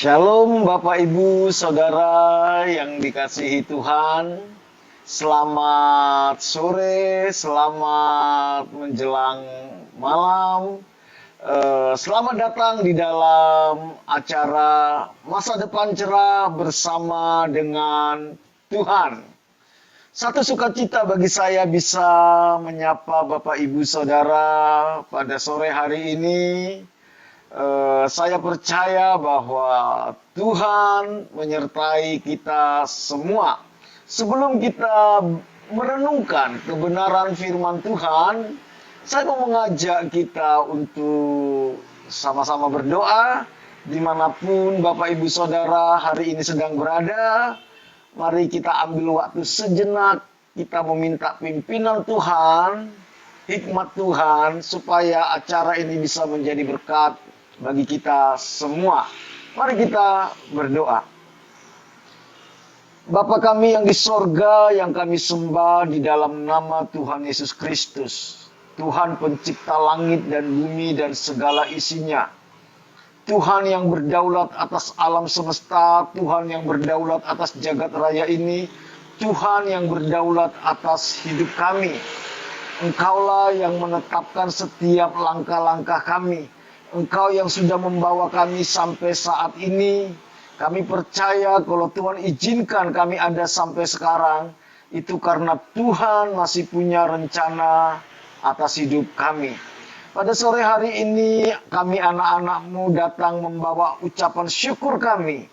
Shalom Bapak Ibu Saudara yang dikasihi Tuhan. Selamat sore, selamat menjelang malam. Selamat datang di dalam acara Masa Depan Cerah bersama dengan Tuhan. Satu sukacita bagi saya bisa menyapa Bapak Ibu Saudara pada sore hari ini. Saya percaya bahwa Tuhan menyertai kita semua. Sebelum kita merenungkan kebenaran firman Tuhan, saya mau mengajak kita untuk sama-sama berdoa. Dimanapun Bapak Ibu Saudara hari ini sedang berada, mari kita ambil waktu sejenak, kita meminta pimpinan Tuhan, hikmat Tuhan, supaya acara ini bisa menjadi berkat bagi kita semua. Mari kita berdoa. Bapa kami yang di sorga, yang kami sembah di dalam nama Tuhan Yesus Kristus, Tuhan pencipta langit dan bumi dan segala isinya, Tuhan yang berdaulat atas alam semesta, Tuhan yang berdaulat atas jagat raya ini, Tuhan yang berdaulat atas hidup kami. Engkaulah yang menetapkan setiap langkah-langkah kami. Engkau yang sudah membawa kami sampai saat ini. Kami percaya kalau Tuhan izinkan kami ada sampai sekarang, itu karena Tuhan masih punya rencana atas hidup kami. Pada sore hari ini, kami anak-anak-Mu datang membawa ucapan syukur kami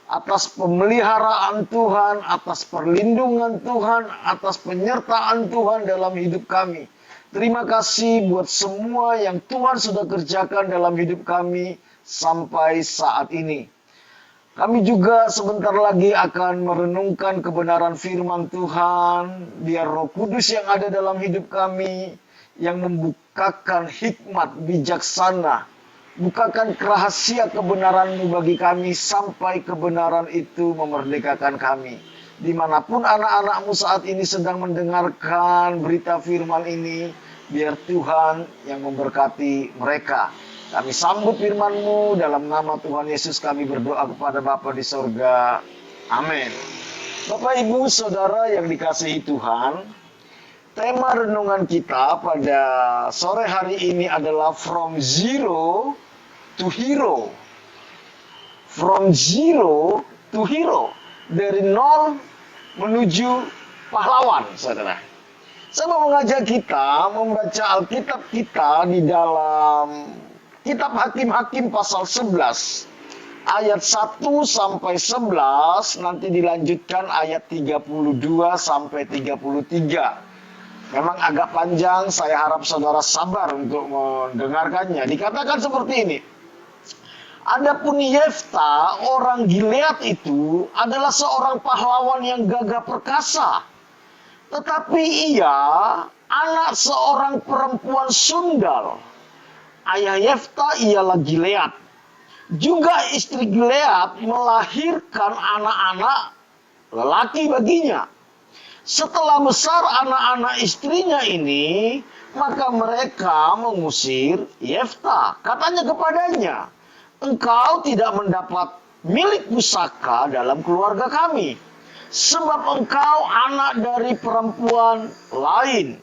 atas pemeliharaan Tuhan, atas perlindungan Tuhan, atas penyertaan Tuhan dalam hidup kami. Terima kasih buat semua yang Tuhan sudah kerjakan dalam hidup kami sampai saat ini. Kami juga sebentar lagi akan merenungkan kebenaran firman Tuhan. Biar Roh Kudus yang ada dalam hidup kami, yang membukakan hikmat bijaksana, bukakan rahasia kebenaran-Mu bagi kami, sampai kebenaran itu memerdekakan kami. Dimanapun anak-anak-Mu saat ini sedang mendengarkan berita firman ini, biar Tuhan yang memberkati mereka. Kami sambut firman-Mu, dalam nama Tuhan Yesus kami berdoa kepada Bapa di sorga. Amin. Bapak Ibu Saudara yang dikasihi Tuhan, tema renungan kita pada sore hari ini adalah From Zero to Hero. From Zero to Hero. Dari nol menuju pahlawan, saudara. Saya mau mengajak kita membaca Alkitab kita di dalam Kitab Hakim-Hakim pasal 11. Ayat 1 sampai 11, nanti dilanjutkan ayat 32 sampai 33. Memang agak panjang, saya harap saudara sabar untuk mendengarkannya. Dikatakan seperti ini. Adapun Yefta, orang Gilead itu adalah seorang pahlawan yang gagah perkasa. Tetapi ia anak seorang perempuan sundal. Ayah Yefta ialah Gilead. Juga istri Gilead melahirkan anak-anak lelaki baginya. Setelah besar anak-anak istrinya ini, maka mereka mengusir Yefta. Katanya kepadanya, engkau tidak mendapat milik pusaka dalam keluarga kami, sebab engkau anak dari perempuan lain.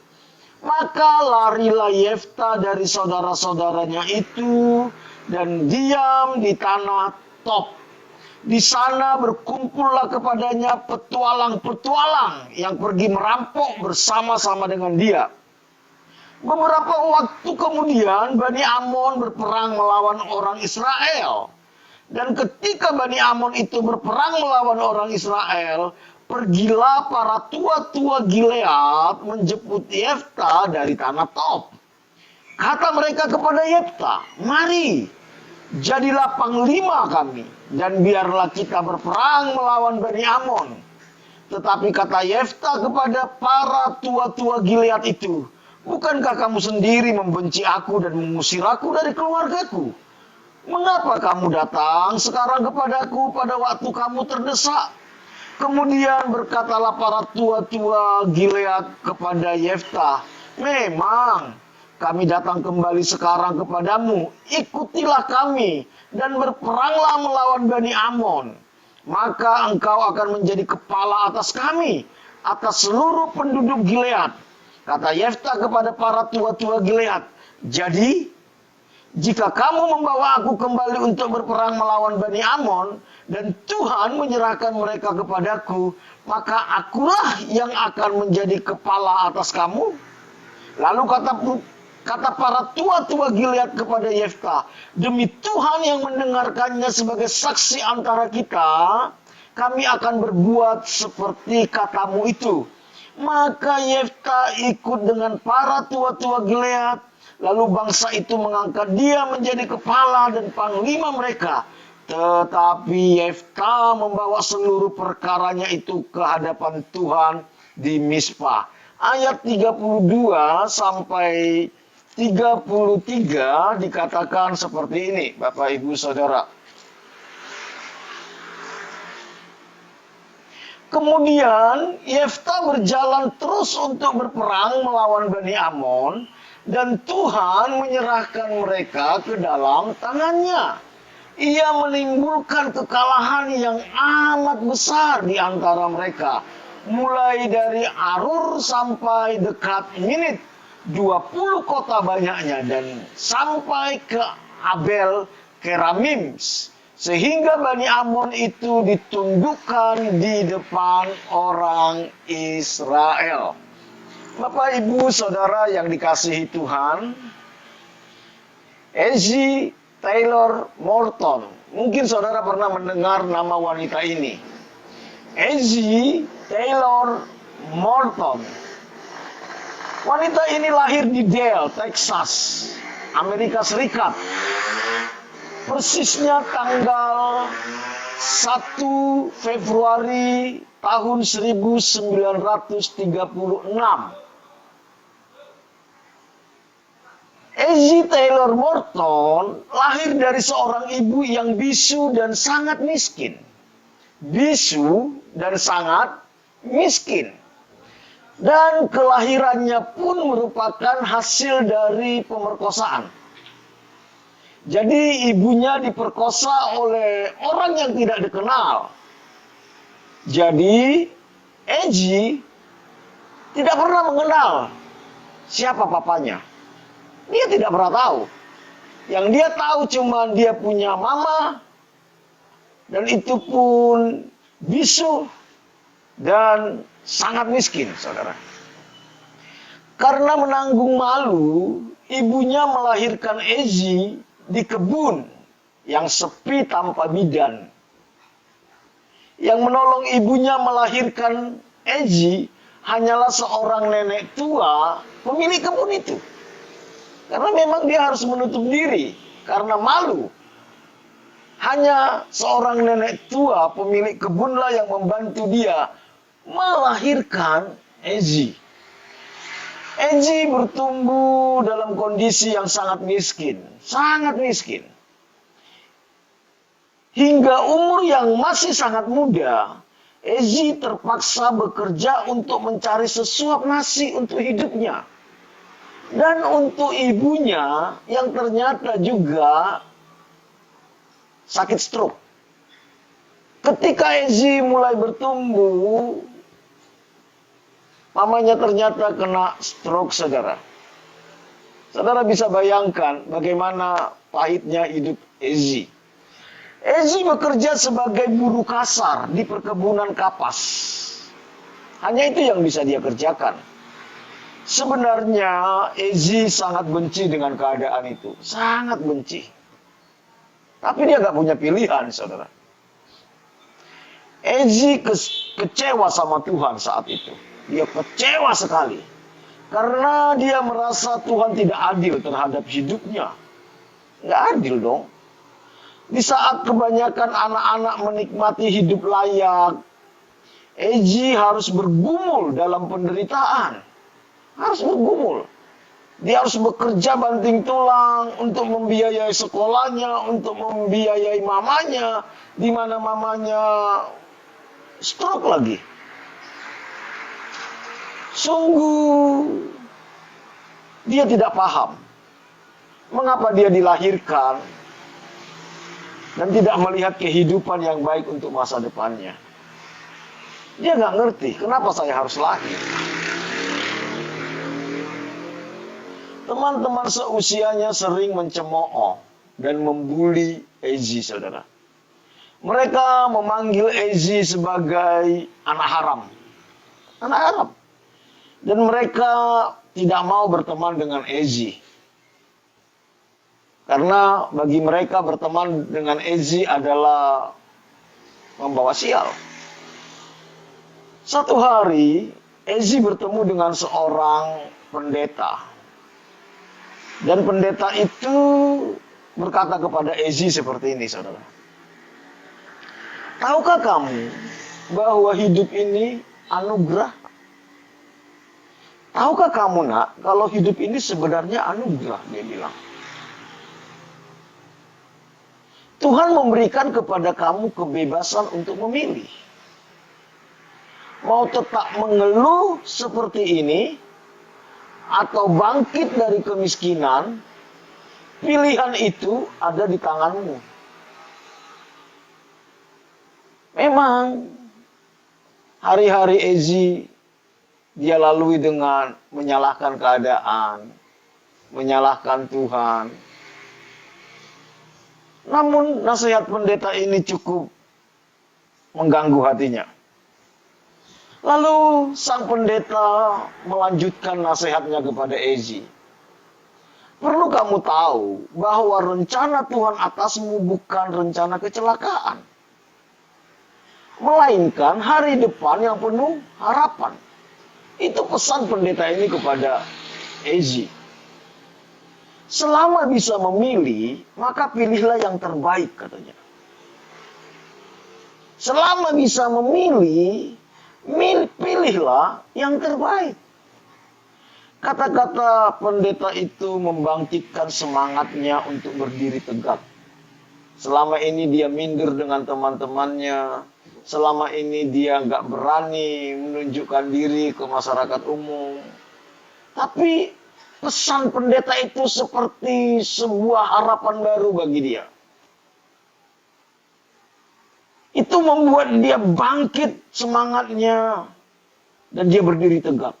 Maka larilah Yefta dari saudara-saudaranya itu dan diam di tanah Top. Di sana berkumpullah kepadanya petualang-petualang yang pergi merampok bersama-sama dengan dia. Beberapa waktu kemudian Bani Amon berperang melawan orang Israel. Dan ketika Bani Amon itu berperang melawan orang Israel, pergilah para tua-tua Gilead menjemput Yefta dari tanah Top. Kata mereka kepada Yefta, mari, jadilah panglima kami, dan biarlah kita berperang melawan Bani Amon. Tetapi kata Yefta kepada para tua-tua Gilead itu, bukankah kamu sendiri membenci aku dan mengusir aku dari keluargaku? Mengapa kamu datang sekarang kepadaku pada waktu kamu terdesak? Kemudian berkatalah para tua-tua Gilead kepada Yefta, memang kami datang kembali sekarang kepadamu, ikutilah kami dan berperanglah melawan Bani Amon. Maka engkau akan menjadi kepala atas kami, atas seluruh penduduk Gilead. Kata Yeftah kepada para tua-tua Gilead, jadi jika kamu membawa aku kembali untuk berperang melawan Bani Amon, dan Tuhan menyerahkan mereka kepadaku, maka akulah yang akan menjadi kepala atas kamu. Lalu kata para tua-tua Gilead kepada Yeftah, demi Tuhan yang mendengarkannya sebagai saksi antara kita, kami akan berbuat seperti katamu itu. Maka Yeftah ikut dengan para tua-tua Gilead. Lalu bangsa itu mengangkat dia menjadi kepala dan panglima mereka. Tetapi Yeftah membawa seluruh perkaranya itu ke hadapan Tuhan di Mizpah. Ayat 32 sampai 33 dikatakan seperti ini, Bapak Ibu Saudara. Kemudian Yeftah berjalan terus untuk berperang melawan Bani Amon, dan Tuhan menyerahkan mereka ke dalam tangannya. Ia menimbulkan kekalahan yang amat besar di antara mereka. Mulai dari Arur sampai dekat Minit, 20 kota banyaknya, dan sampai ke Abel Keramims. Sehingga Bani Amon itu ditundukkan di depan orang Israel. Bapak, Ibu, Saudara yang dikasihi Tuhan, Ezzy Taylor Morton. Mungkin Saudara pernah mendengar nama wanita ini. Ezzy Taylor Morton. Wanita ini lahir di Dale, Texas, Amerika Serikat. Persisnya tanggal 1 Februari tahun 1936. Ezzy Taylor Morton lahir dari seorang ibu yang bisu dan sangat miskin. Bisu dan sangat miskin. Dan kelahirannya pun merupakan hasil dari pemerkosaan. Jadi ibunya diperkosa oleh orang yang tidak dikenal. Jadi Ezzy tidak pernah mengenal siapa papanya. Dia tidak pernah tahu. Yang dia tahu cuma dia punya mama, dan itu pun bisu dan sangat miskin, saudara. Karena menanggung malu, ibunya melahirkan Ezzy di kebun yang sepi tanpa bidan. Yang menolong ibunya melahirkan Ezzy hanyalah seorang nenek tua pemilik kebun itu. Karena memang dia harus menutup diri karena malu. Hanya seorang nenek tua pemilik kebunlah yang membantu dia melahirkan Ezzy. Ezzy bertumbuh dalam kondisi yang sangat miskin. Sangat miskin. Hingga umur yang masih sangat muda, Ezzy terpaksa bekerja untuk mencari sesuap nasi untuk hidupnya. Dan untuk ibunya yang ternyata juga sakit stroke. Ketika Ezzy mulai bertumbuh, mamanya ternyata kena stroke, saudara. Saudara bisa bayangkan bagaimana pahitnya hidup Ezzy. Ezzy bekerja sebagai buruh kasar di perkebunan kapas. Hanya itu yang bisa dia kerjakan. Sebenarnya Ezzy sangat benci dengan keadaan itu. Sangat benci. Tapi dia gak punya pilihan, saudara. Ezzy kecewa sama Tuhan saat itu. Dia kecewa sekali. Karena dia merasa Tuhan tidak adil terhadap hidupnya. Gak adil dong. Di saat kebanyakan anak-anak menikmati hidup layak, Ezzy harus bergumul dalam penderitaan. Harus bergumul. Dia harus bekerja banting tulang untuk membiayai sekolahnya, untuk membiayai mamanya, di mana mamanya stroke lagi. Sungguh Dia tidak paham mengapa dia dilahirkan dan tidak melihat kehidupan yang baik untuk masa depannya. Dia nggak ngerti kenapa saya harus lahir. Teman-teman seusianya sering mencemooh dan membuli Ezi, saudara. Mereka memanggil Ezi sebagai anak haram. Anak haram. Dan mereka tidak mau berteman dengan Ezi. Karena bagi mereka berteman dengan Ezi adalah membawa sial. Satu hari, Ezi bertemu dengan seorang pendeta. Dan pendeta itu berkata kepada Ezi seperti ini, saudara. Tahukah kamu bahwa hidup ini anugerah? Tahukah kamu, nak, kalau hidup ini sebenarnya anugerah, dia bilang. Tuhan memberikan kepada kamu kebebasan untuk memilih. Mau tetap mengeluh seperti ini, atau bangkit dari kemiskinan, pilihan itu ada di tanganmu. Memang, hari-hari Ezi dia lalui dengan menyalahkan keadaan, menyalahkan Tuhan. Namun nasihat pendeta ini cukup mengganggu hatinya. Lalu sang pendeta melanjutkan nasihatnya kepada Ezi. Perlu kamu tahu bahwa rencana Tuhan atasmu bukan rencana kecelakaan. Melainkan hari depan yang penuh harapan. Itu pesan pendeta ini kepada Ezi. Selama bisa memilih, maka pilihlah yang terbaik, katanya. Selama bisa memilih, pilihlah yang terbaik. Kata-kata pendeta itu membangkitkan semangatnya untuk berdiri tegak. Selama ini dia minder dengan teman-temannya. Selama ini dia nggak berani menunjukkan diri ke masyarakat umum. Tapi pesan pendeta itu seperti sebuah harapan baru bagi dia. Itu membuat dia bangkit semangatnya dan dia berdiri tegak.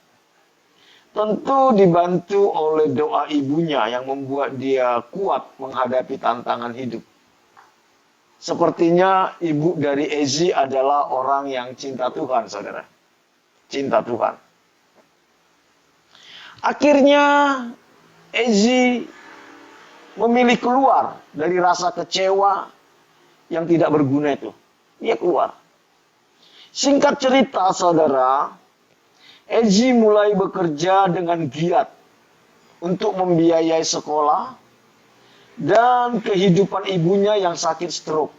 Tentu dibantu oleh doa ibunya yang membuat dia kuat menghadapi tantangan hidup. Sepertinya ibu dari Ezi adalah orang yang cinta Tuhan, saudara. Cinta Tuhan. Akhirnya Ezi memilih keluar dari rasa kecewa yang tidak berguna itu. Dia keluar. Singkat cerita, saudara, Ezi mulai bekerja dengan giat untuk membiayai sekolah dan kehidupan ibunya yang sakit stroke.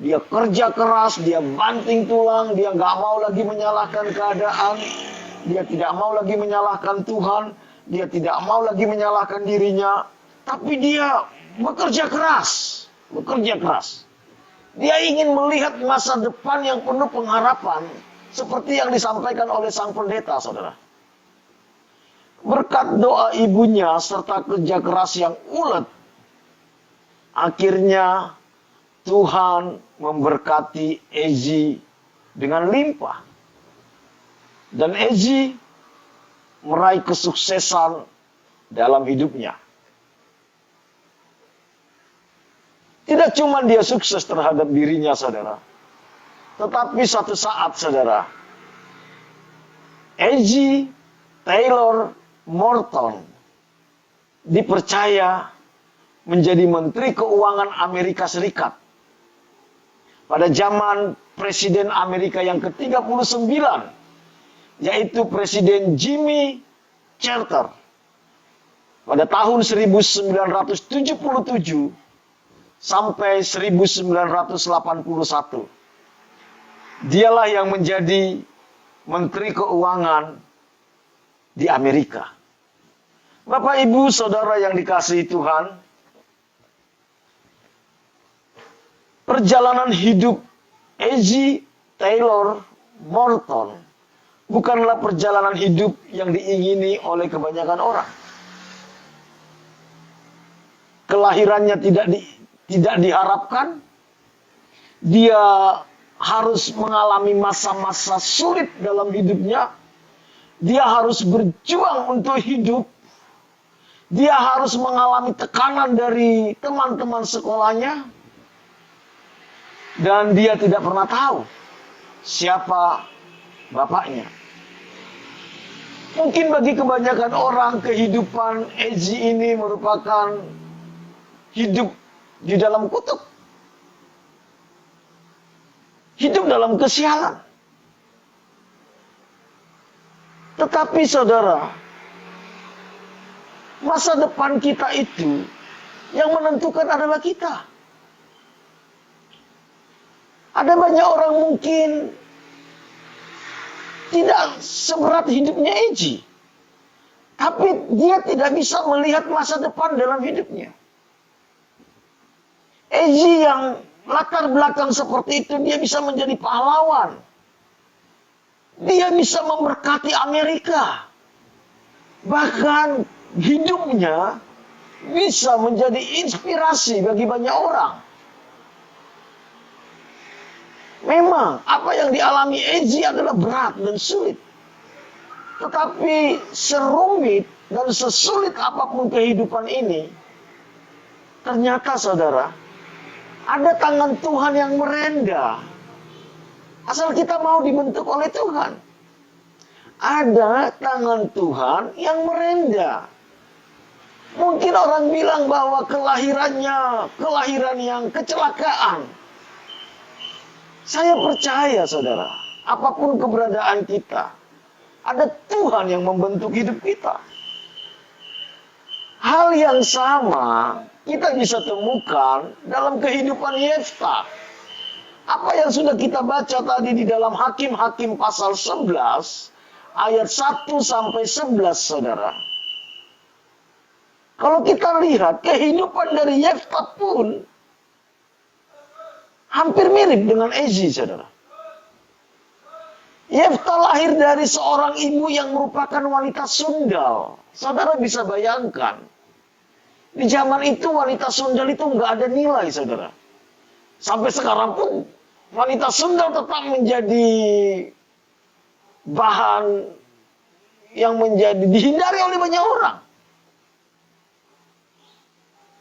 Dia kerja keras, dia banting tulang, dia nggak mau lagi menyalahkan keadaan, dia tidak mau lagi menyalahkan Tuhan, dia tidak mau lagi menyalahkan dirinya, tapi dia bekerja keras, bekerja keras. Dia ingin melihat masa depan yang penuh pengharapan, seperti yang disampaikan oleh sang pendeta, saudara. Berkat doa ibunya serta kerja keras yang ulet, akhirnya Tuhan memberkati Ezi dengan limpah. Dan Ezi meraih kesuksesan dalam hidupnya. Tidak cuma dia sukses terhadap dirinya, saudara. Tetapi satu saat, saudara, Ezi Taylor Morton dipercaya menjadi Menteri Keuangan Amerika Serikat. Pada zaman Presiden Amerika yang ke-39, yaitu Presiden Jimmy Carter. Pada tahun 1977 sampai 1981. Dialah yang menjadi Menteri Keuangan di Amerika. Bapak, Ibu, Saudara yang dikasihi Tuhan, perjalanan hidup Ezi Taylor Morton bukanlah perjalanan hidup yang diingini oleh kebanyakan orang. kelahirannya tidak diharapkan. Dia harus mengalami masa-masa sulit dalam hidupnya. Dia harus berjuang untuk hidup. Dia harus mengalami tekanan dari teman-teman sekolahnya. Dan dia tidak pernah tahu siapa bapaknya. Mungkin bagi kebanyakan orang kehidupan Ezi ini merupakan hidup di dalam kutub. Hidup dalam kesialan. Tetapi saudara, masa depan kita itu yang menentukan adalah kita. Ada banyak orang mungkin tidak seberat hidupnya Ezi, tapi dia tidak bisa melihat masa depan dalam hidupnya. Ezi yang latar belakang seperti itu, dia bisa menjadi pahlawan. Dia bisa memberkati Amerika. Bahkan hidupnya bisa menjadi inspirasi bagi banyak orang. Memang apa yang dialami Ezi adalah berat dan sulit. Tetapi serumit dan sesulit apapun kehidupan ini, ternyata saudara, ada tangan Tuhan yang merendah. Asal kita mau dibentuk oleh Tuhan. Ada tangan Tuhan yang merendah. Mungkin orang bilang bahwa kelahirannya kelahiran yang kecelakaan. Saya percaya saudara, apapun keberadaan kita, ada Tuhan yang membentuk hidup kita. Hal yang sama kita bisa temukan dalam kehidupan Yefta. Apa yang sudah kita baca tadi di dalam Hakim-Hakim pasal 11 ayat 1 sampai 11 saudara. Kalau kita lihat kehidupan dari Yefta pun hampir mirip dengan Ezi saudara. Yefta lahir dari seorang ibu yang merupakan wanita sundal. Saudara bisa bayangkan. Di zaman itu wanita sundal itu nggak ada nilai saudara. Sampai sekarang pun wanita sundal tetap menjadi bahan yang menjadi dihindari oleh banyak orang.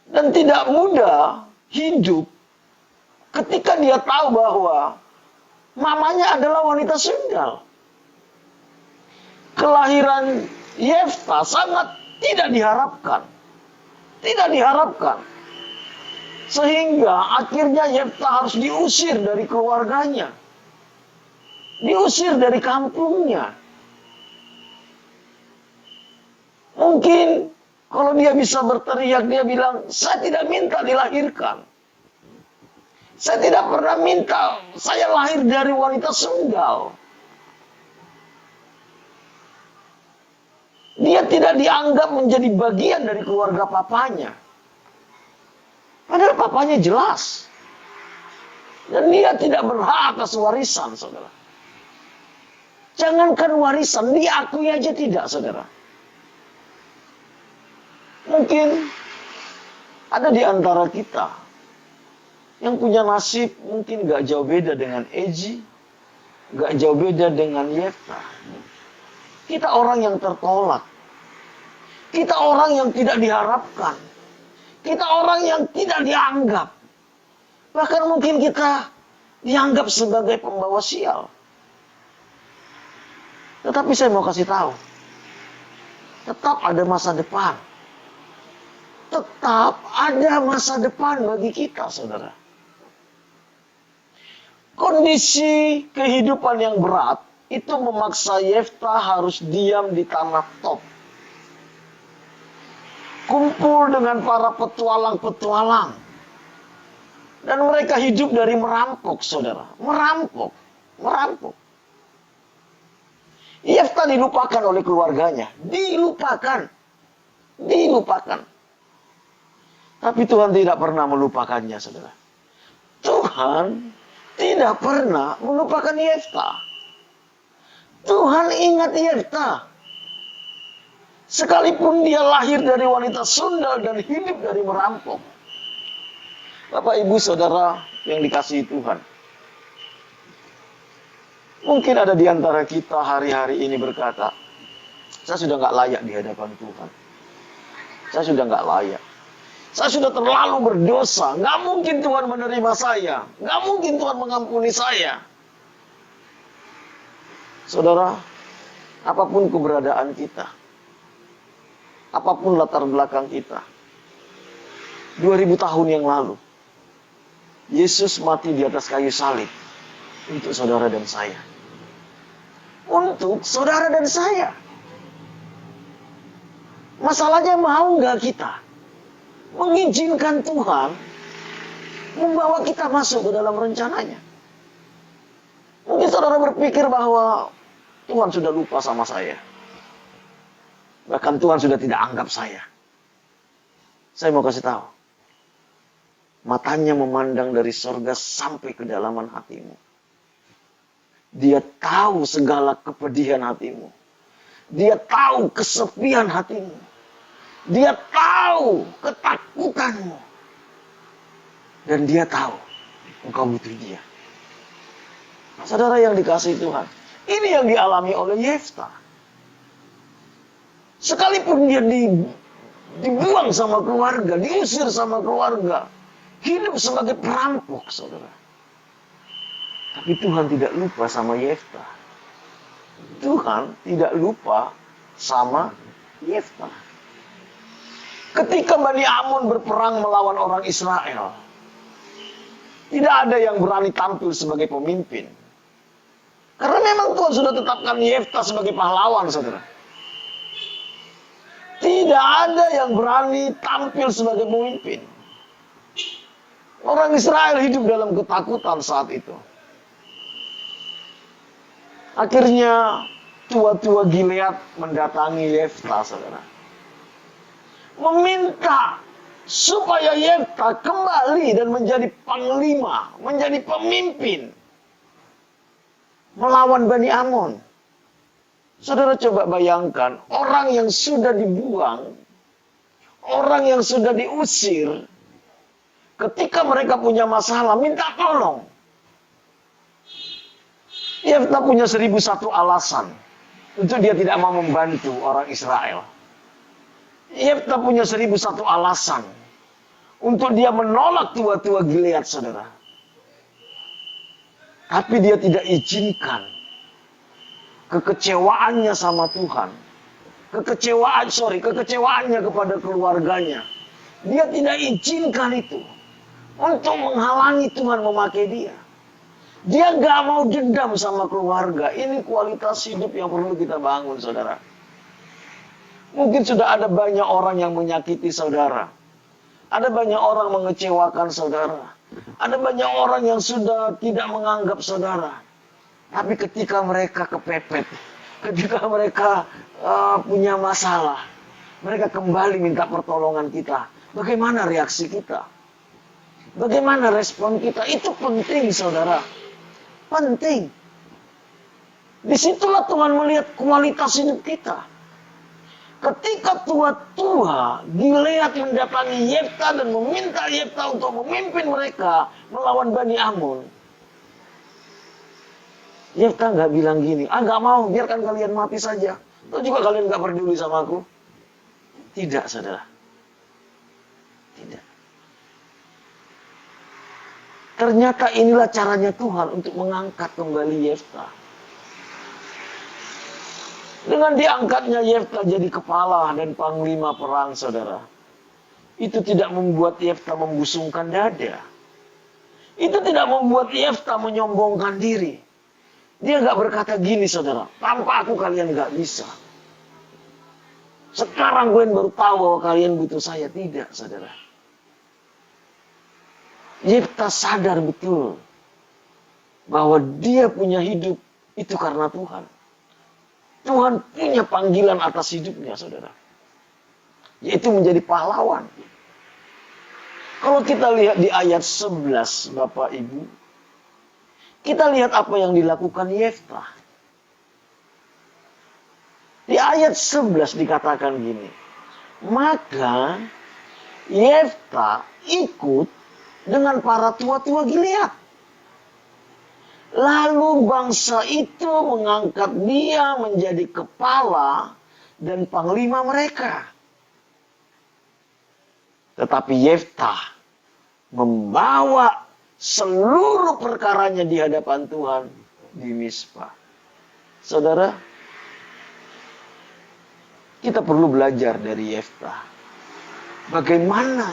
Dan tidak mudah hidup ketika dia tahu bahwa mamanya adalah wanita sundal. Kelahiran Yefta sangat tidak diharapkan. Tidak diharapkan. Sehingga akhirnya Yefta harus diusir dari keluarganya. Diusir dari kampungnya. Mungkin kalau dia bisa berteriak, dia bilang, saya tidak minta dilahirkan. Saya tidak pernah minta, saya lahir dari wanita sundal. Dia tidak dianggap menjadi bagian dari keluarga papanya. Padahal papanya jelas. Dan dia tidak berhak atas warisan, saudara. Jangankan warisan, diakui aja tidak, saudara. Mungkin ada di antara kita yang punya nasib mungkin gak jauh beda dengan Ezi, gak jauh beda dengan Yefta. Kita orang yang tertolak. Kita orang yang tidak diharapkan. Kita orang yang tidak dianggap. Bahkan mungkin kita dianggap sebagai pembawa sial. Tetapi saya mau kasih tahu. Tetap ada masa depan. Tetap ada masa depan bagi kita, saudara. Kondisi kehidupan yang berat itu memaksa Yefta harus diam di tanah Top. Kumpul dengan para petualang-petualang. Dan mereka hidup dari merampok, saudara. Merampok. Merampok. Yefta dilupakan oleh keluarganya. Dilupakan. Dilupakan. Tapi Tuhan tidak pernah melupakannya, saudara. Tuhan tidak pernah melupakan Yefta. Tuhan ingat Yefta. Sekalipun dia lahir dari wanita sundal dan hidup dari merampok. Bapak, Ibu, Saudara yang dikasihi Tuhan. Mungkin ada di antara kita hari-hari ini berkata, saya sudah nggak layak di hadapan Tuhan. Saya sudah nggak layak. Saya sudah terlalu berdosa. Nggak mungkin Tuhan menerima saya. Nggak mungkin Tuhan mengampuni saya. Saudara, apapun keberadaan kita, apapun latar belakang kita, 2000 tahun yang lalu, Yesus mati di atas kayu salib untuk saudara dan saya. Untuk saudara dan saya. Masalahnya mau nggak kita mengizinkan Tuhan membawa kita masuk ke dalam rencananya. Mungkin saudara berpikir bahwa Tuhan sudah lupa sama saya. Bahkan Tuhan sudah tidak anggap saya. Saya mau kasih tahu. Matanya memandang dari sorga sampai kedalaman hatimu. Dia tahu segala kepedihan hatimu. Dia tahu kesepian hatimu. Dia tahu ketakutanmu. Dan dia tahu engkau butuh dia. Saudara yang dikasihi Tuhan, ini yang dialami oleh Yefta. Sekalipun dia dibuang sama keluarga, diusir sama keluarga, hidup sebagai perampok, saudara. Tapi Tuhan tidak lupa sama Yefta. Tuhan tidak lupa sama Yefta. Ketika Bani Amun berperang melawan orang Israel, tidak ada yang berani tampil sebagai pemimpin. Karena memang Tuhan sudah tetapkan Yefta sebagai pahlawan, saudara. Tidak ada yang berani tampil sebagai pemimpin. Orang Israel hidup dalam ketakutan saat itu. Akhirnya tua-tua Gilead mendatangi Yefta, saudara. Meminta supaya Yefta kembali dan menjadi panglima, menjadi pemimpin melawan Bani Amun. Saudara coba bayangkan, orang yang sudah dibuang, orang yang sudah diusir, ketika mereka punya masalah, minta tolong. Yefta punya 1001 alasan untuk dia tidak mau membantu orang Israel. Yefta punya 1001 alasan untuk dia menolak tua-tua Gilead, saudara. Tapi dia tidak izinkan kekecewaannya sama Tuhan. Kekecewaannya kepada keluarganya. Dia tidak izinkan itu untuk menghalangi Tuhan memakai dia. Dia gak mau dendam sama keluarga. Ini kualitas hidup yang perlu kita bangun, saudara. Mungkin sudah ada banyak orang yang menyakiti saudara. Ada banyak orang mengecewakan saudara. Ada banyak orang yang sudah tidak menganggap saudara. Tapi ketika mereka kepepet, ketika mereka punya masalah, mereka kembali minta pertolongan kita. Bagaimana reaksi kita? Bagaimana respon kita? Itu penting, saudara. Penting. Disitulah Tuhan melihat kualitas hidup kita. Ketika tua-tua Gilead mendatangi Yefta dan meminta Yefta untuk memimpin mereka melawan Bani Amun, Yefta nggak bilang gini, nggak mau, biarkan kalian mati saja. Atau juga kalian nggak peduli sama aku. Tidak, saudara. Tidak. Ternyata inilah caranya Tuhan untuk mengangkat kembali Yefta. Dengan diangkatnya Yefta jadi kepala dan panglima perang, saudara. Itu tidak membuat Yefta membusungkan dada. Itu tidak membuat Yefta menyombongkan diri. Dia nggak berkata gini, saudara. Tanpa aku kalian nggak bisa. Sekarang kalian baru tahu bahwa kalian butuh saya. Tidak, saudara. Yefta sadar betul bahwa dia punya hidup itu karena Tuhan. Tuhan punya panggilan atas hidupnya, saudara. Yaitu menjadi pahlawan. Kalau kita lihat di ayat 11, Bapak Ibu, kita lihat apa yang dilakukan Yefta. Di ayat 11 dikatakan gini. Maka Yefta ikut dengan para tua-tua Gilead. Lalu bangsa itu mengangkat dia menjadi kepala dan panglima mereka. Tetapi Yefta membawa seluruh perkaranya di hadapan Tuhan di Mizpah. Saudara, kita perlu belajar dari Yefta. Bagaimana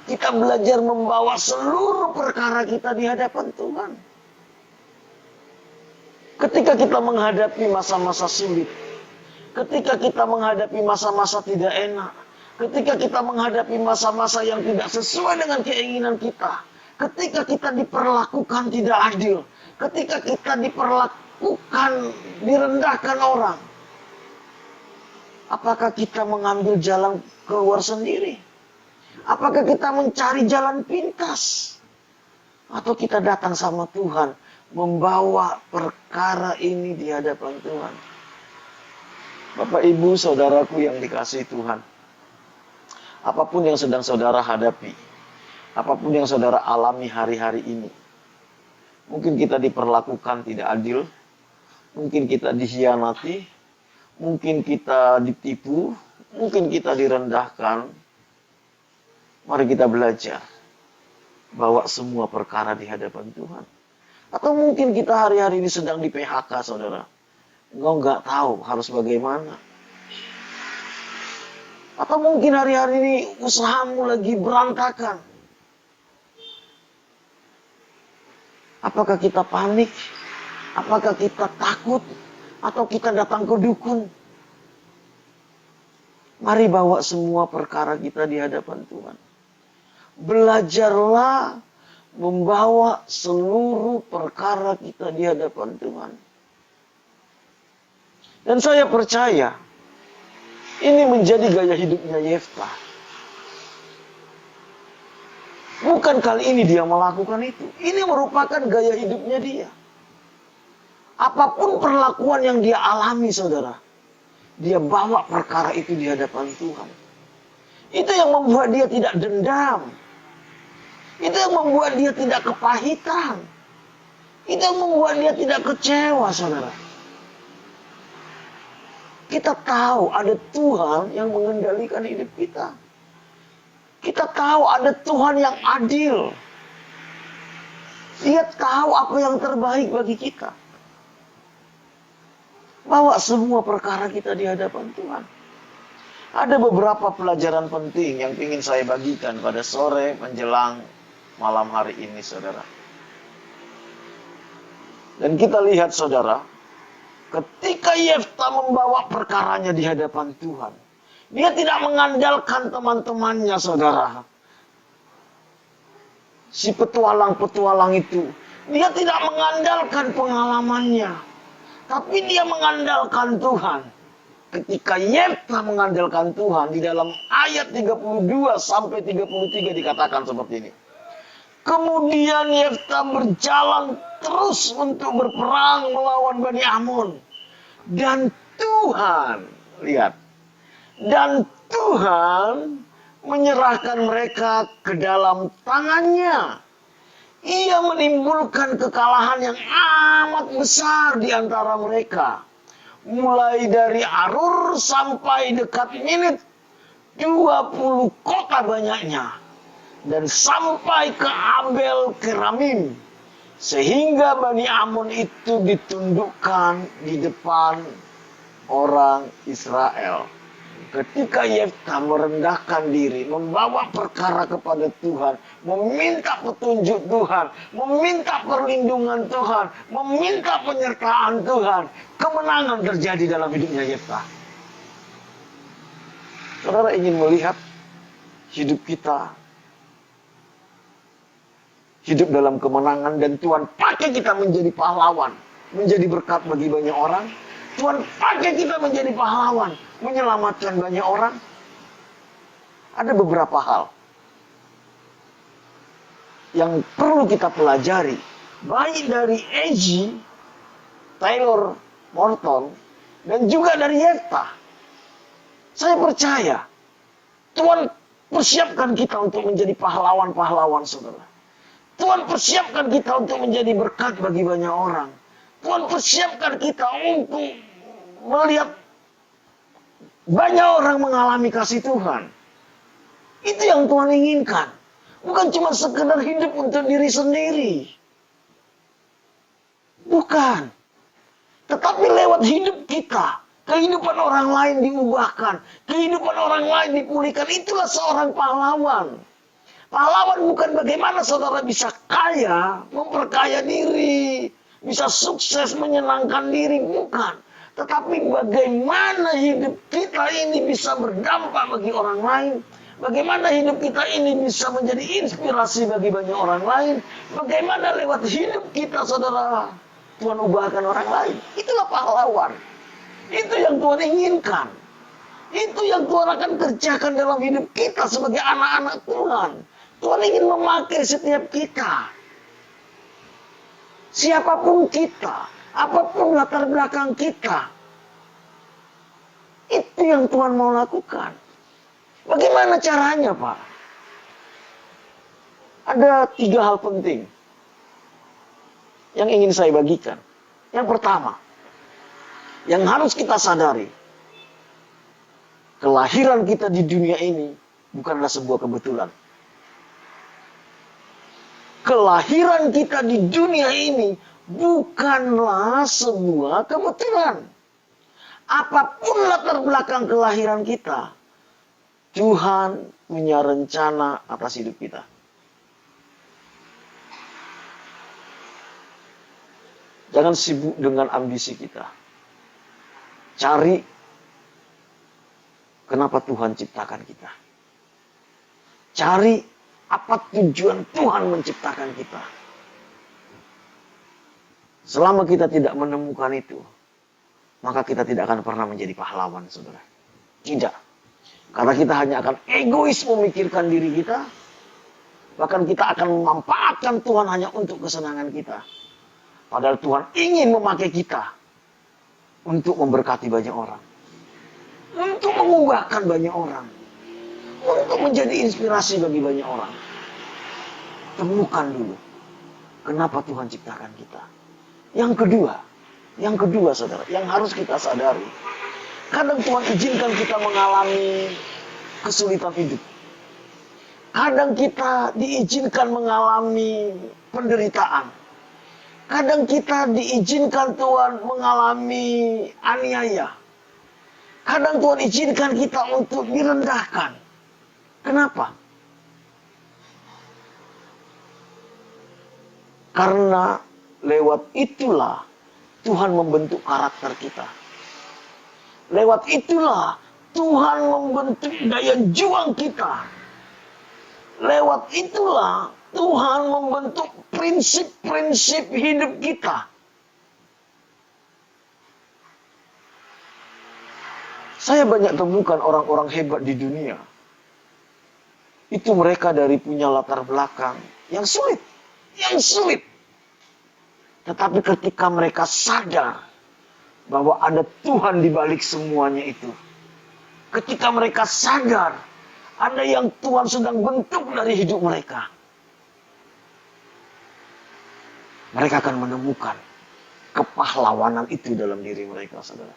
kita belajar membawa seluruh perkara kita di hadapan Tuhan. Ketika kita menghadapi masa-masa sulit, ketika kita menghadapi masa-masa tidak enak, ketika kita menghadapi masa-masa yang tidak sesuai dengan keinginan kita, ketika kita diperlakukan tidak adil, ketika kita diperlakukan, direndahkan orang, apakah kita mengambil jalan keluar sendiri? Apakah kita mencari jalan pintas? Atau kita datang sama Tuhan, membawa perkara ini di hadapan Tuhan? Bapak, Ibu, saudaraku yang dikasihi Tuhan, apapun yang sedang saudara hadapi, apapun yang saudara alami hari-hari ini, mungkin kita diperlakukan tidak adil, mungkin kita dikhianati, mungkin kita ditipu, mungkin kita direndahkan. Mari kita belajar bawa semua perkara di hadapan Tuhan. Atau mungkin kita hari-hari ini sedang di PHK, saudara. Engkau nggak tahu harus bagaimana. Atau mungkin hari-hari ini usahamu lagi berantakan. Apakah kita panik? Apakah kita takut? Atau kita datang ke dukun? Mari bawa semua perkara kita di hadapan Tuhan. Belajarlah membawa seluruh perkara kita di hadapan Tuhan. Dan saya percaya ini menjadi gaya hidupnya Yefta. Bukan kali ini dia melakukan itu. Ini merupakan gaya hidupnya dia. Apapun perlakuan yang dia alami, saudara, dia bawa perkara itu di hadapan Tuhan. Itu yang membuat dia tidak dendam. Itu yang membuat dia tidak kepahitan. Itu yang membuat dia tidak kecewa, saudara. Kita tahu ada Tuhan yang mengendalikan hidup kita. Kita tahu ada Tuhan yang adil. Dia tahu apa yang terbaik bagi kita. Bawa semua perkara kita di hadapan Tuhan. Ada beberapa pelajaran penting yang ingin saya bagikan pada sore menjelang malam hari ini, saudara. Dan kita lihat, saudara, ketika Yefta membawa perkaranya di hadapan Tuhan, dia tidak mengandalkan teman-temannya, saudara. Si petualang-petualang itu, dia tidak mengandalkan pengalamannya, tapi dia mengandalkan Tuhan. Ketika Yefta mengandalkan Tuhan, di dalam ayat 32 sampai 33 dikatakan seperti ini. Kemudian Yefta berjalan terus untuk berperang melawan Bani Ammon. Dan Tuhan, lihat, dan Tuhan menyerahkan mereka ke dalam tangannya. Ia menimbulkan kekalahan yang amat besar di antara mereka. Mulai dari Arur sampai dekat Minit, 20 kota banyaknya. Dan sampai ke Abel Keramim. Sehingga Bani Ammon itu ditundukkan di depan orang Israel. Ketika Yefta merendahkan diri, membawa perkara kepada Tuhan, meminta petunjuk Tuhan, meminta perlindungan Tuhan, meminta penyertaan Tuhan, kemenangan terjadi dalam hidupnya Yefta. Saudara ingin melihat hidup kita hidup dalam kemenangan, dan Tuhan pakai kita menjadi pahlawan, menjadi berkat bagi banyak orang. Tuhan pakai kita menjadi pahlawan, menyelamatkan banyak orang. Ada beberapa hal yang perlu kita pelajari, baik dari A.G. Taylor Morton dan juga dari Yefta. Saya percaya Tuhan persiapkan kita untuk menjadi pahlawan-pahlawan, saudara. Tuhan persiapkan kita untuk menjadi berkat bagi banyak orang. Tuhan persiapkan kita untuk melihat banyak orang mengalami kasih Tuhan. Itu yang Tuhan inginkan. Bukan cuma sekedar hidup untuk diri sendiri. Bukan. Tetapi lewat hidup kita, kehidupan orang lain diubahkan. Kehidupan orang lain dipulihkan. Itulah seorang pahlawan. Pahlawan bukan bagaimana saudara bisa kaya, memperkaya diri, bisa sukses, menyenangkan diri, bukan. Tetapi bagaimana hidup kita ini bisa berdampak bagi orang lain, bagaimana hidup kita ini bisa menjadi inspirasi bagi banyak orang lain, bagaimana lewat hidup kita, saudara, Tuhan ubahkan orang lain. Itulah pahlawan. Itu yang Tuhan inginkan. Itu yang Tuhan akan kerjakan dalam hidup kita sebagai anak-anak Tuhan. Tuhan ingin memakai setiap kita. Siapapun kita, apapun latar belakang kita. Itu yang Tuhan mau lakukan. Bagaimana caranya, Pak? Ada 3 hal penting yang ingin saya bagikan. Yang pertama, yang harus kita sadari, kelahiran kita di dunia ini bukanlah sebuah kebetulan. Kelahiran kita di dunia ini bukanlah sebuah kebetulan. Apapun latar belakang kelahiran kita, Tuhan punya rencana atas hidup kita. Jangan sibuk dengan ambisi kita. Cari kenapa Tuhan ciptakan kita. Cari apa tujuan Tuhan menciptakan kita. Selama kita tidak menemukan itu, maka kita tidak akan pernah menjadi pahlawan, saudara. Tidak. Karena kita hanya akan egois memikirkan diri kita. Bahkan kita akan memanfaatkan Tuhan hanya untuk kesenangan kita. Padahal Tuhan ingin memakai kita untuk memberkati banyak orang. Untuk mengubahkan banyak orang. Untuk menjadi inspirasi bagi banyak orang. Temukan dulu kenapa Tuhan ciptakan kita. Yang kedua saudara, yang harus kita sadari. Kadang Tuhan izinkan kita mengalami kesulitan hidup. Kadang kita diizinkan mengalami penderitaan. Kadang kita diizinkan Tuhan mengalami aniaya. Kadang Tuhan izinkan kita untuk direndahkan. Kenapa? Karena lewat itulah Tuhan membentuk karakter kita. Lewat itulah Tuhan membentuk daya juang kita. Lewat itulah Tuhan membentuk prinsip-prinsip hidup kita. Saya banyak temukan orang-orang hebat di dunia. Itu mereka dari punya latar belakang yang sulit. Tetapi ketika mereka sadar bahwa ada Tuhan di balik semuanya itu. Ketika mereka sadar ada yang Tuhan sedang bentuk dari hidup mereka. Mereka akan menemukan kepahlawanan itu dalam diri mereka, saudara.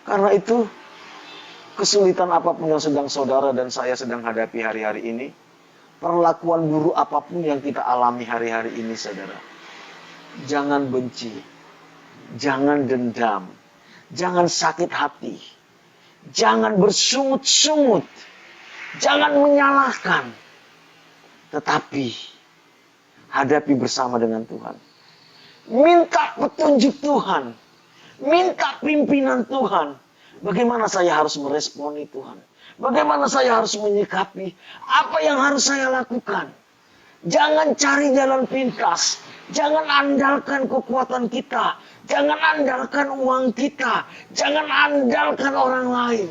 Karena itu, kesulitan apapun yang sedang saudara dan saya sedang hadapi hari-hari ini, perlakuan buruk apapun yang kita alami hari-hari ini, saudara, jangan benci, jangan dendam, jangan sakit hati, jangan bersungut-sungut, jangan menyalahkan, tetapi hadapi bersama dengan Tuhan. Minta petunjuk Tuhan, minta pimpinan Tuhan. Bagaimana saya harus meresponi Tuhan? Bagaimana saya harus menyikapi? Apa yang harus saya lakukan? Jangan cari jalan pintas. Jangan andalkan kekuatan kita. Jangan andalkan uang kita. Jangan andalkan orang lain.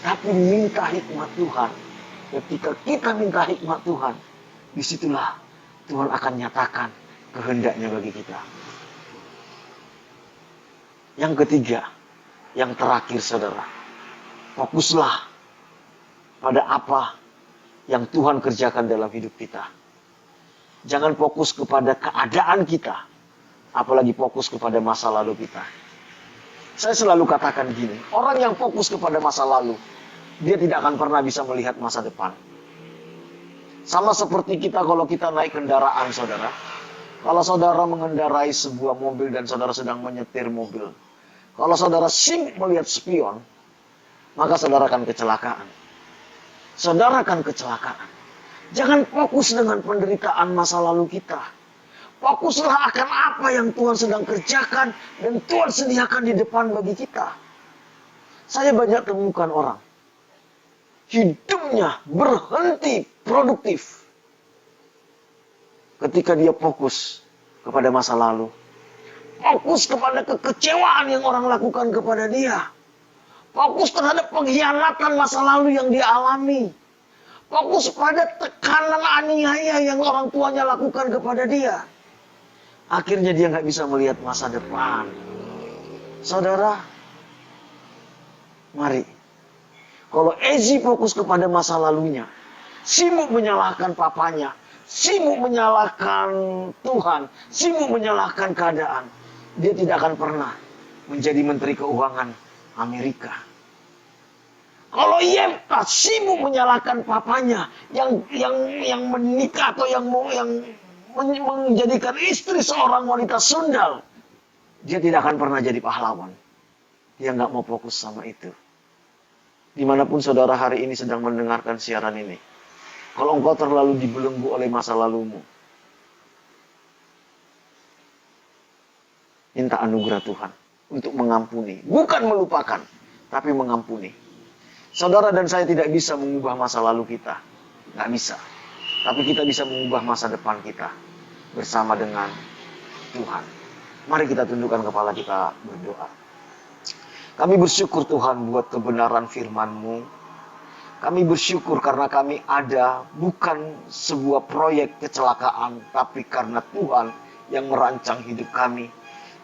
Tapi minta hikmat Tuhan. Ketika kita minta hikmat Tuhan, disitulah Tuhan akan nyatakan kehendaknya bagi kita. Yang ketiga, yang terakhir saudara, fokuslah pada apa yang Tuhan kerjakan dalam hidup kita. Jangan fokus kepada keadaan kita, apalagi fokus kepada masa lalu kita. Saya selalu katakan gini, orang yang fokus kepada masa lalu, dia tidak akan pernah bisa melihat masa depan. Sama seperti kita kalau kita naik kendaraan, saudara. Kalau saudara mengendarai sebuah mobil dan saudara sedang menyetir mobil, kalau saudara sibuk melihat spion, maka saudara akan kecelakaan. Saudara akan kecelakaan. Jangan fokus dengan penderitaan masa lalu kita. Fokuslah akan apa yang Tuhan sedang kerjakan dan Tuhan sediakan di depan bagi kita. Saya banyak temukan orang, hidupnya berhenti produktif ketika dia fokus kepada masa lalu. Fokus kepada kekecewaan yang orang lakukan kepada dia. Fokus terhadap pengkhianatan masa lalu yang dia alami. Fokus pada tekanan aniaya yang orang tuanya lakukan kepada dia. Akhirnya dia nggak bisa melihat masa depan. Saudara, mari. Kalau Ezi fokus kepada masa lalunya, sibuk menyalahkan papanya, sibuk menyalahkan Tuhan, sibuk menyalahkan keadaan, dia tidak akan pernah menjadi Menteri Keuangan Amerika. Kalau Yefta sibuk menyalahkan papanya yang menikah atau yang menjadikan istri seorang wanita sundal, dia tidak akan pernah jadi pahlawan. Dia nggak mau fokus sama itu. Dimanapun saudara hari ini sedang mendengarkan siaran ini, kalau engkau terlalu dibelenggu oleh masa lalumu, minta anugerah Tuhan untuk mengampuni, bukan melupakan, tapi mengampuni. Saudara dan saya tidak bisa mengubah masa lalu kita. Nggak bisa. Tapi kita bisa mengubah masa depan kita bersama dengan Tuhan. Mari kita tundukkan kepala kita berdoa. Kami bersyukur Tuhan buat kebenaran firman-Mu. Kami bersyukur karena kami ada bukan sebuah proyek kecelakaan, tapi karena Tuhan yang merancang hidup kami.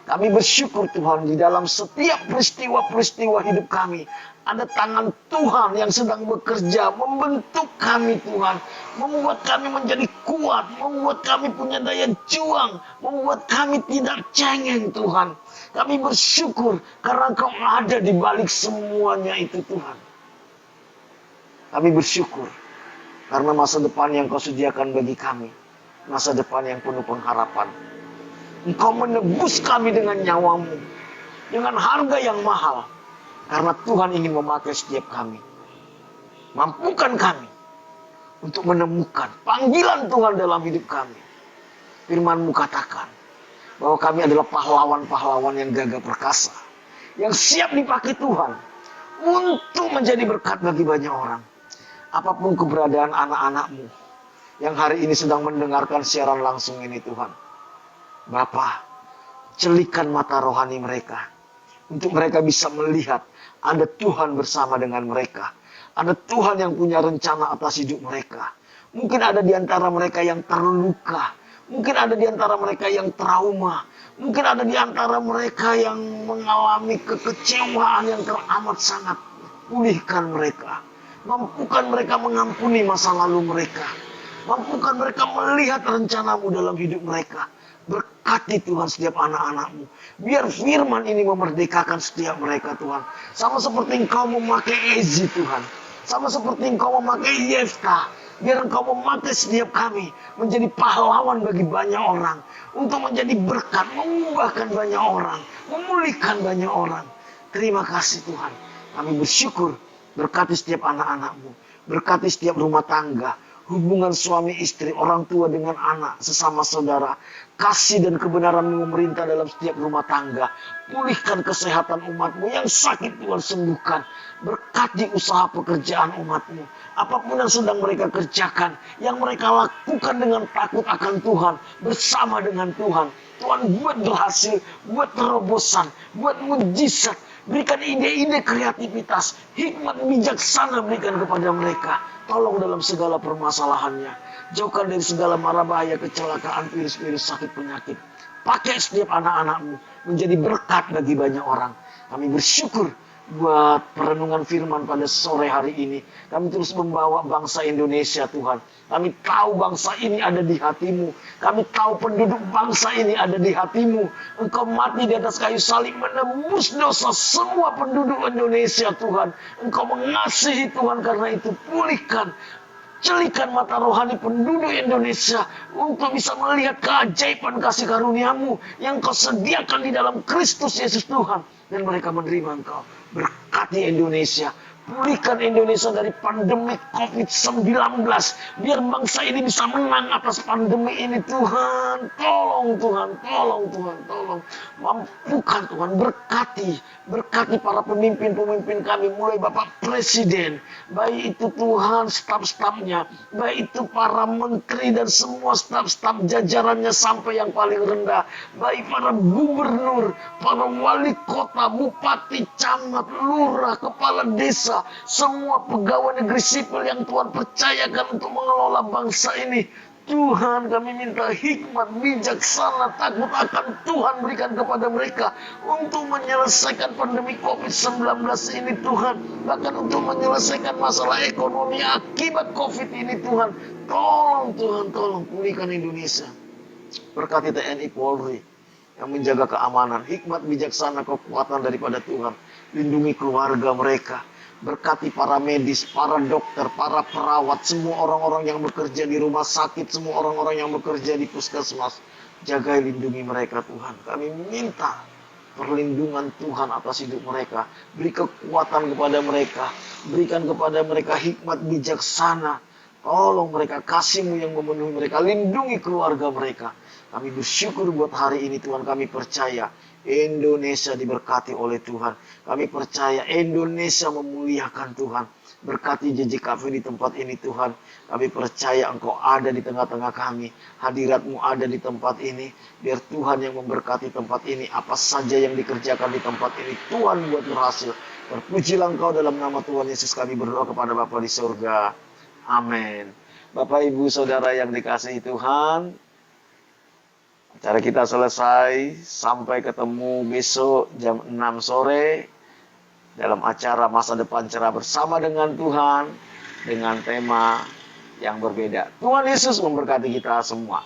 Kami bersyukur Tuhan di dalam setiap peristiwa-peristiwa hidup kami. Ada tangan Tuhan yang sedang bekerja, membentuk kami Tuhan. Membuat kami menjadi kuat, membuat kami punya daya juang, membuat kami tidak cengeng Tuhan. Kami bersyukur karena Engkau ada di balik semuanya itu Tuhan. Kami bersyukur karena masa depan yang Kau sediakan bagi kami. Masa depan yang penuh pengharapan. Engkau menebus kami dengan nyawa-Mu, dengan harga yang mahal. Karena Tuhan ingin memakai setiap kami. Mampukan kami untuk menemukan panggilan Tuhan dalam hidup kami. Firman-Mu katakan bahwa kami adalah pahlawan-pahlawan yang gagah perkasa, yang siap dipakai Tuhan untuk menjadi berkat bagi banyak orang. Apapun keberadaan anak-anak-Mu yang hari ini sedang mendengarkan siaran langsung ini Tuhan, Bapa, celikan mata rohani mereka untuk mereka bisa melihat ada Tuhan bersama dengan mereka. Ada Tuhan yang punya rencana atas hidup mereka. Mungkin ada di antara mereka yang terluka. Mungkin ada di antara mereka yang trauma. Mungkin ada di antara mereka yang mengalami kekecewaan yang teramat sangat. Pulihkan mereka. Mampukan mereka mengampuni masa lalu mereka. Mampukan mereka melihat rencana-Mu dalam hidup mereka. Berkati Tuhan setiap anak-anak-Mu. Biar firman ini memerdekakan setiap mereka Tuhan. Sama seperti Engkau memakai Ezi Tuhan. Sama seperti Engkau memakai Yefta. Biar Engkau memakai setiap kami menjadi pahlawan bagi banyak orang. Untuk menjadi berkat, mengubahkan banyak orang. Memulihkan banyak orang. Terima kasih Tuhan. Kami bersyukur. Berkati setiap anak-anak-Mu. Berkati setiap rumah tangga. Hubungan suami istri, orang tua dengan anak, sesama saudara. Kasih dan kebenaran-Mu memerintah dalam setiap rumah tangga. Pulihkan kesehatan umat-Mu. Yang sakit Tuhan sembuhkan. Berkati usaha pekerjaan umat-Mu. Apapun yang sedang mereka kerjakan, yang mereka lakukan dengan takut akan Tuhan, bersama dengan Tuhan. Tuhan buat berhasil, buat terobosan, buat mujizat. Berikan ide-ide kreativitas, hikmat bijaksana berikan kepada mereka. Tolong dalam segala permasalahannya. Jauhkan dari segala mara bahaya, kecelakaan, virus-virus, sakit, penyakit. Pakai setiap anak-anakmu menjadi berkat bagi banyak orang. Kami bersyukur buat perenungan firman pada sore hari ini. Kami terus membawa bangsa Indonesia, Tuhan. Kami tahu bangsa ini ada di hatimu. Kami tahu penduduk bangsa ini ada di hatimu. Engkau mati di atas kayu salib menembus dosa semua penduduk Indonesia, Tuhan. Engkau mengasihi, Tuhan, karena itu pulihkan, celikan mata rohani penduduk Indonesia untuk bisa melihat keajaiban kasih karuniamu yang kau sediakan di dalam Kristus Yesus Tuhan. Dan mereka menerima engkau. Berkati Indonesia. Pulihkan Indonesia dari pandemi COVID-19. Biar bangsa ini bisa menang atas pandemi ini, Tuhan. Tolong Tuhan, tolong Tuhan, tolong. Mampukan Tuhan, berkati. Berkati para pemimpin-pemimpin kami. Mulai Bapak Presiden. Baik itu Tuhan, staf-stafnya. Baik itu para menteri dan semua staf-staf jajarannya sampai yang paling rendah. Baik para gubernur, para wali kota, bupati, camat, lurah, kepala desa, semua pegawai negeri sipil yang Tuhan percayakan untuk mengelola bangsa ini. Tuhan, kami minta hikmat, bijaksana, takut akan Tuhan berikan kepada mereka untuk menyelesaikan pandemi COVID-19 ini, Tuhan. Bahkan untuk menyelesaikan masalah ekonomi akibat COVID ini, Tuhan. Tolong Tuhan, tolong pulihkan Indonesia. Berkati TNI Polri yang menjaga keamanan, hikmat, bijaksana, kekuatan daripada Tuhan. Lindungi keluarga mereka. Berkati para medis, para dokter, para perawat, semua orang-orang yang bekerja di rumah sakit, semua orang-orang yang bekerja di puskesmas. Jaga, lindungi mereka, Tuhan. Kami minta perlindungan Tuhan atas hidup mereka. Beri kekuatan kepada mereka. Berikan kepada mereka hikmat bijaksana. Tolong mereka, kasih-Mu yang memenuhi mereka. Lindungi keluarga mereka. Kami bersyukur buat hari ini, Tuhan. Kami percaya Indonesia diberkati oleh Tuhan. Kami percaya Indonesia memuliakan Tuhan. Berkati JJKV di tempat ini, Tuhan. Kami percaya Engkau ada di tengah-tengah kami. Hadirat-Mu ada di tempat ini. Biar Tuhan yang memberkati tempat ini. Apa saja yang dikerjakan di tempat ini, Tuhan buat berhasil. Terpujilah Engkau dalam nama Tuhan Yesus. Kami berdoa kepada Bapa di surga. Amin. Bapak, Ibu, Saudara yang dikasihi Tuhan, acara kita selesai. Sampai ketemu besok jam 6 sore dalam acara Masa Depan Cerah Bersama dengan Tuhan, dengan tema yang berbeda. Tuhan Yesus memberkati kita semua.